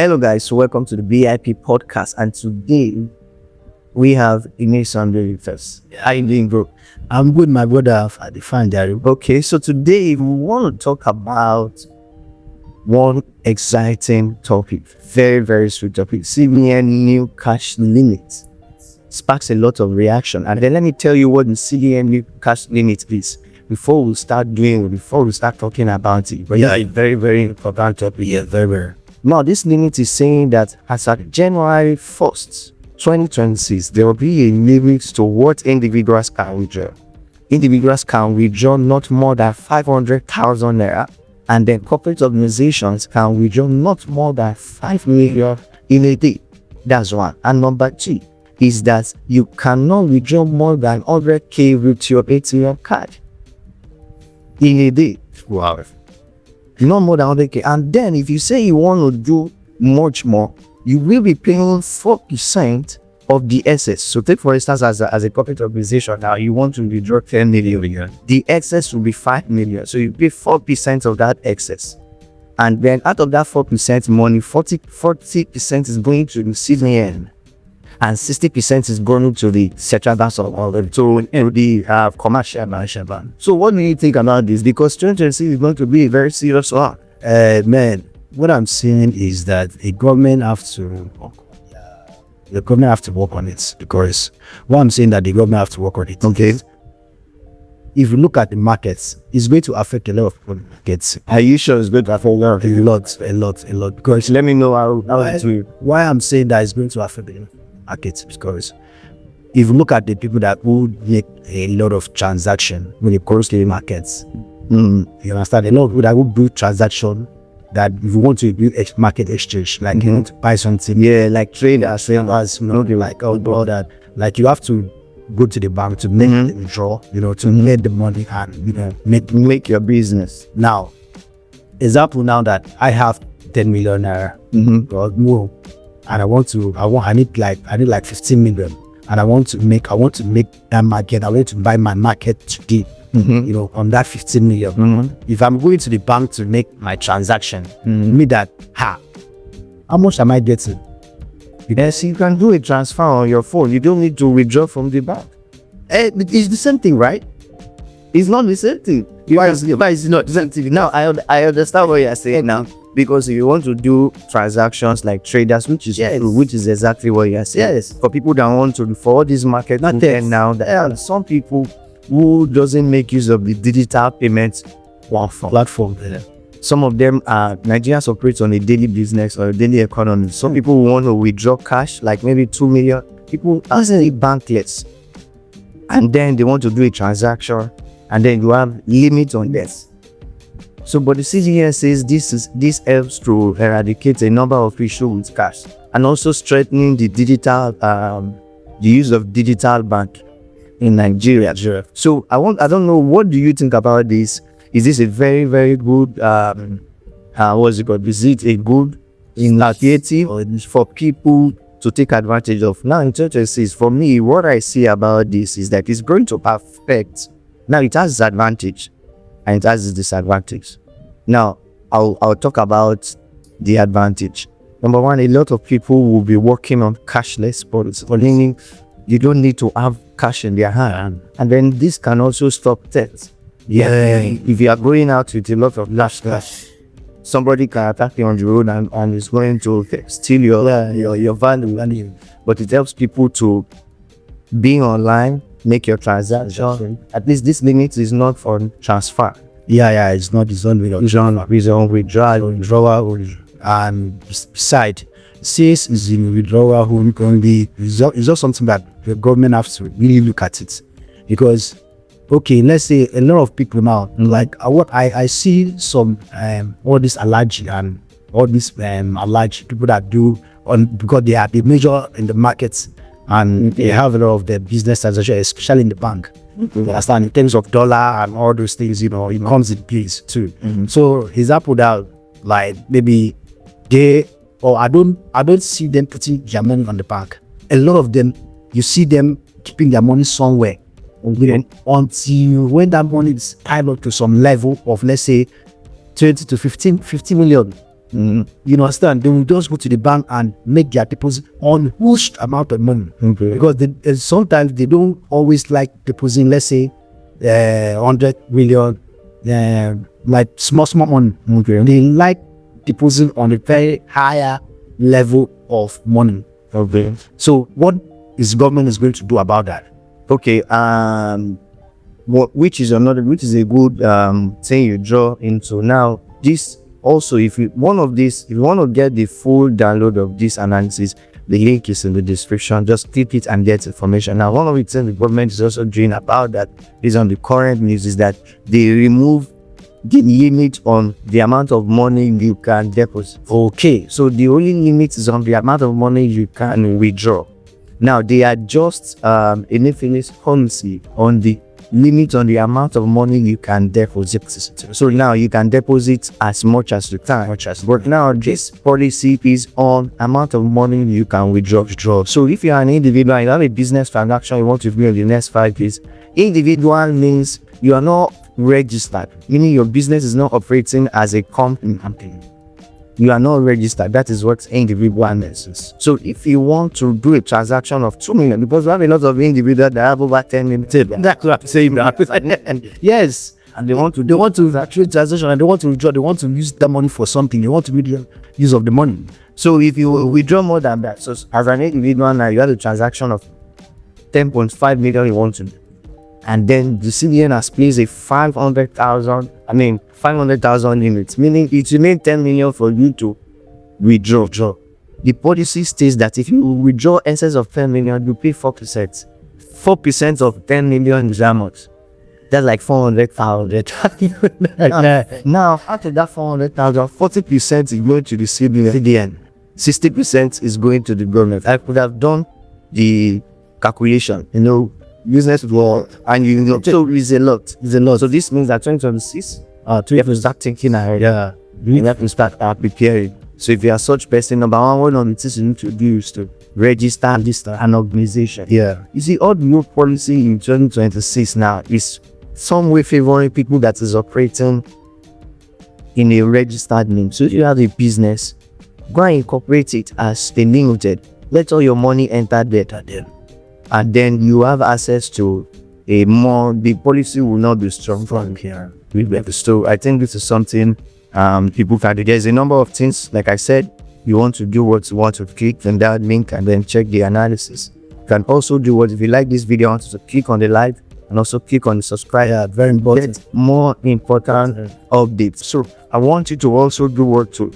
Hello guys, welcome to the BIP Podcast, and today we have Ines with us. How you doing, bro? I'm good, my brother. I define that. Okay, so today we want to talk about one exciting topic, very sweet topic. CBN new cash limit sparks a lot of reaction, and then let me tell you what the CBN new cash limit is before we start talking about it. But yeah, it's very important topic. Yeah, very. Now, this limit is saying that as of January 1st, 2026, there will be a limit to what individuals can withdraw. Individuals can withdraw not more than 500,000 naira, and then corporate organizations can withdraw not more than 5 million in a day. That's one. And number two is that you cannot withdraw more than 100k with your ATM card in a day. Wow. No more than 100k. And then if you say you want to do much more, you will be paying 4% of the excess. So take for instance, as a corporate organization now, you want to withdraw 10 million. The excess will be 5 million. So you pay 4% of that excess. And then out of that 4% money, 40% is going to the CBN, and 60% is going to the central banks or to the commercial bank. So what do you think about this? Because 2026 is going to be a very serious one. Man, what I'm saying is that the government have to work on it. Because what I'm saying that the government have to work on it. Okay. If you look at the markets, it's going to affect a lot of people. Are you sure it's going to affect a lot? Because let me know how it will. Why I'm saying that it's going to affect the markets, because if you look at the people that would make a lot of transaction when it comes to the markets, you understand, a lot of people that would do transaction, that if you want to do market exchange, like you want to buy something, like traders, like all that, like you have to go to the bank to make the withdrawal, to get the money and make your business. Now, example now that I have 10 million naira or more, and I need like 15 million, and I want to make that market. I want to buy my market today, on that 15 million. If I'm going to the bank to make my transaction, me that, how much am I getting? Yes, you can do a transfer on your phone. You don't need to withdraw from the bank. It's the same thing, right? It's not the same thing. Why is it not the same thing? Now, I understand what you're saying now. Because if you want to do transactions like traders, which is exactly what you're saying. Yes. For people that want to, for all these markets, now, there are some people who doesn't make use of the digital payment platform. Some of them are Nigerians operate on a daily business or a daily economy. Some people want to withdraw cash, like maybe 2 million. People actually bankless, and then they want to do a transaction, and then you have limits on this. So, but the CBN says this helps to eradicate a number of issues with cash, and also strengthening the use of digital bank in Nigeria. So I don't know, what do you think about this? Is this a very good what's it called? Is it a good initiative for people to take advantage of? Now in 2026, for me, what I see about this is that it's going to affect. Now it has its advantage and it has its disadvantage. Now I'll talk about the advantage. Number one, a lot of people will be working on cashless policy, meaning you don't need to have cash in their hand, and then this can also stop theft. If you are going out with a lot of cash, somebody can attack you on the road and is going to steal your value. But it helps people to be online, make your transaction. At least this limit is not for transfer. It's not withdrawal. And beside, since is in withdrawal only, it's just something that the government has to really look at it. Because let's say a lot of people now, like what I see some all this allergy and all these allergy people that do because they are the major in the markets, and they have a lot of their business transaction, especially in the bank. You understand, in terms of dollar and all those things, it comes in place too. So example that, like maybe I don't see them putting their money on the bank. A lot of them, you see them keeping their money somewhere until when that money is piled up to some level of, let's say, 20 to 50 million. Mhm. You understand? They will just go to the bank and make their deposit on huge amount of money. Okay. Because sometimes they don't always like depositing, let's say, 100 million, like small money. Okay. They like depositing on a very higher level of money. Okay. So what is government is going to do about that? Okay. Which is a good thing you draw into now. This also, if you want to get the full download of this analysis, the link is in the description. Just click it and get information. Now, one of the things the government is also doing about that is on the current news is that they remove the limit on the amount of money you can deposit. Okay. So the only limit is on the amount of money you can withdraw. Now they adjust Emefiele's policy on the limit on the amount of money you can deposit. So now you can deposit as much as you can. But now this policy is on amount of money you can withdraw. So if you are an individual, you have a business transaction you want to do in the next 5 years, individual means you are not registered, meaning your business is not operating as a company. You are not registered. That is what individual means. So if you want to do a transaction of 2 million, because we have a lot of individuals that have over 10 million, That's what I'm saying. Yes. and they want to trade transaction and they want to withdraw. They want to use that money for something. They want to make the use of the money. So if you withdraw more than that, so as an individual now, you have a transaction of 10.5 million you want to do. And then the CBN has placed a 500,000 limit, meaning it remains 10 million for you to withdraw. The policy states that if you withdraw excess of 10 million, you pay 4%. 4% of 10 million is how much? That's like 400,000. Now, after that 400,000, 40% is going to the CBN. 60% is going to the government. I could have done the calculation, business law, and so it's a lot. So this means that 2026, you have to start thinking ahead. Yeah. You have to start preparing. So if you are such person, number one of the things you need to do is to register an organization. Yeah. You see, all the new policy in 2026 now is some way favoring people that is operating in a registered name. So if you have a business, go and incorporate it as a limited. Let all your money enter there. And then you have access to the policy will not be strong from here. So I think this is something people can do. There's a number of things, like I said, you want to do what you want to click on that link and then check the analysis. You can also do if you like this video, want to click on the like and also click on the subscribe. Yeah, very important. Get more important updates. So I want you to also do what to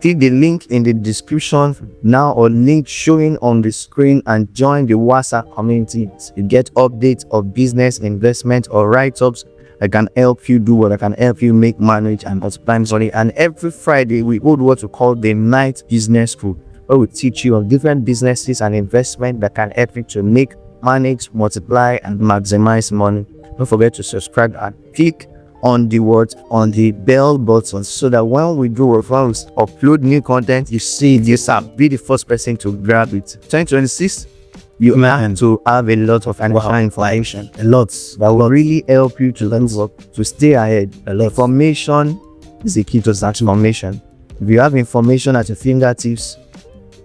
click the link in the description now or link showing on the screen and join the WhatsApp community. You get updates of business, investment, or write-ups that can help you do what I can help you make, manage, and multiply money. And every Friday, we hold what we call the Night Business School, where we teach you on different businesses and investment that can help you to make, manage, multiply, and maximize money. Don't forget to subscribe and click on the bell button so that when we upload new content, you see this app, be the first person to grab it. 2026, you have to have a lot of information, A lot that will really help you to learn to stay ahead. A lot. Information is the key to transformation. If you have information at your fingertips,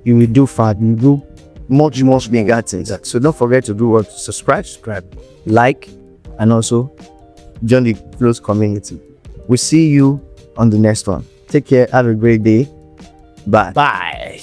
you will do far, you will do much bigger things. So don't forget to do subscribe, like, and also join the close community. We'll see you on the next one. Take care. Have a great day. Bye. Bye.